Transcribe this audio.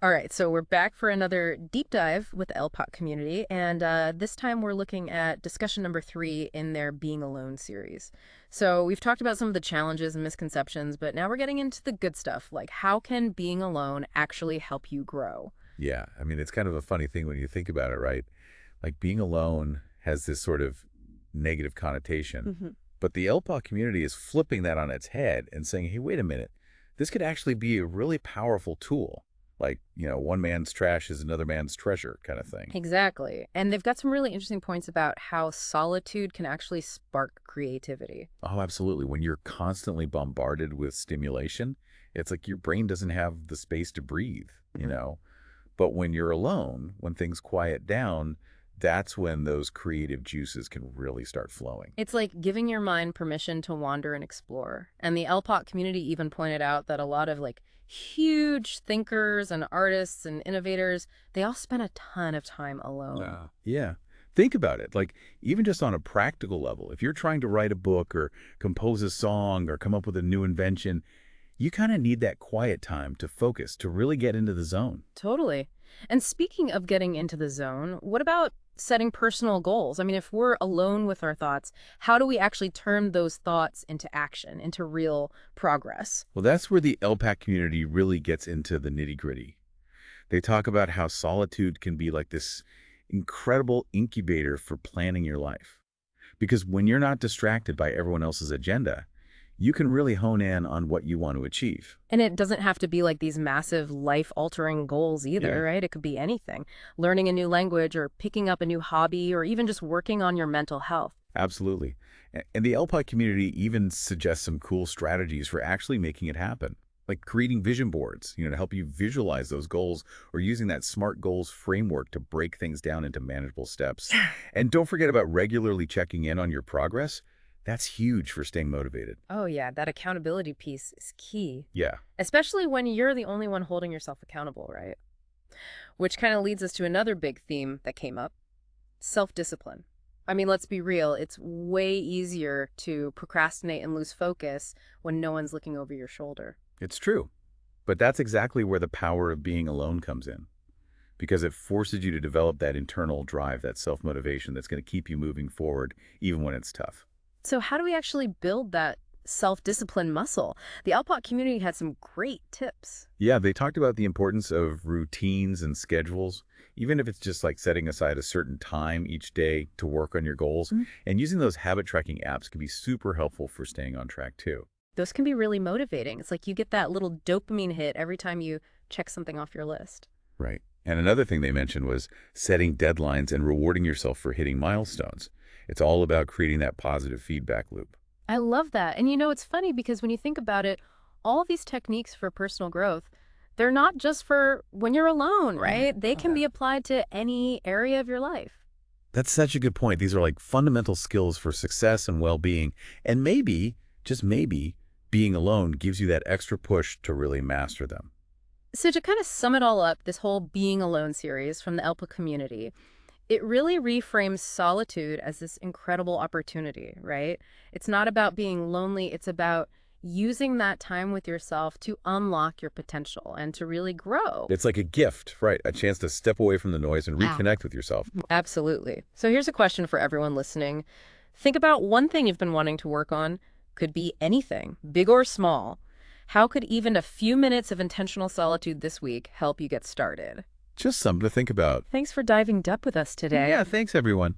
All right, so we're back for another deep dive with the LPot community, and this time we're looking at discussion number 3 in their Being Alone series. So we've talked about some of the challenges and misconceptions, but now we're getting into the good stuff, like how can being alone actually help you grow? Yeah, I mean, it's kind of a funny thing when you think about it, right? Like being alone has this sort of negative connotation, Hmm. but the LPot community is flipping that on its head and saying, hey, wait a minute, this could actually be a really powerful tool. Like, one man's trash is another man's treasure kind of thing. Exactly. And they've got some really interesting points about how solitude can actually spark creativity. Oh, absolutely. When you're constantly bombarded with stimulation, it's like your brain doesn't have the space to breathe. But when you're alone, when things quiet down, that's when those creative juices can really start flowing. It's like giving your mind permission to wander and explore. And the LPOT community even pointed out that a lot of huge thinkers and artists and innovators, they all spend a ton of time alone. Yeah. Think about it. Like, even just on a practical level, if you're trying to write a book or compose a song or come up with a new invention, you kind of need that quiet time to focus, to really get into the zone. Totally. And speaking of getting into the zone, what about setting personal goals? I mean, if we're alone with our thoughts, how do we actually turn those thoughts into action, into real progress? Well, that's where the LPAC community really gets into the nitty-gritty. They talk about how solitude can be like this incredible incubator for planning your life. Because when you're not distracted by everyone else's agenda, you can really hone in on what you want to achieve. And it doesn't have to be like these massive life-altering goals Yeah, either, right? It could be anything. Learning a new language or picking up a new hobby or even just working on your mental health. absolutely. And the LPOT community even suggests some cool strategies for actually making it happen, like creating vision boards, to help you visualize those goals, or using that SMART goals framework to break things down into manageable steps. And don't forget about regularly checking in on your progress. That's huge for staying motivated. Oh yeah, that accountability piece is key, Yeah. especially when you're the only one holding yourself accountable, right? Which kind of leads us to another big theme that came up, self-discipline. I mean, let's be real, it's way easier to procrastinate and lose focus when no one's looking over your shoulder. It's true. But that's exactly where the power of being alone comes in, because it forces you to develop that internal drive, that self-motivation that's going to keep you moving forward even when it's tough. So how do we actually build that self-discipline muscle? The Alpot community had some great tips. Yeah, they talked about the importance of routines and schedules, even if it's just like setting aside a certain time each day to work on your goals. Mhm. And using those habit tracking apps can be super helpful for staying on track too. Those can be really motivating. It's like you get that little dopamine hit every time you check something off your list. Right. And another thing they mentioned was setting deadlines and rewarding yourself for hitting milestones. It's all about creating that positive feedback loop. I love that. And it's funny because when you think about it, all these techniques for personal growth, they're not just for when you're alone, right? They can be applied to any area of your life. That's such a good point. These are like fundamental skills for success and well-being. And maybe, just maybe, being alone gives you that extra push to really master them. So to kind of sum it all up, this whole Being Alone series from the Elpa community, it really reframes solitude as this incredible opportunity, right? It's not about being lonely, it's about using that time with yourself to unlock your potential and to really grow. It's like a gift, right? A chance to step away from the noise and Wow. reconnect with yourself. Absolutely. So here's a question for everyone listening. Think about one thing you've been wanting to work on. Could be anything, big or small. How could even a few minutes of intentional solitude this week help you get started? Just something to think about. Thanks for diving deep with us today. Yeah, thanks everyone.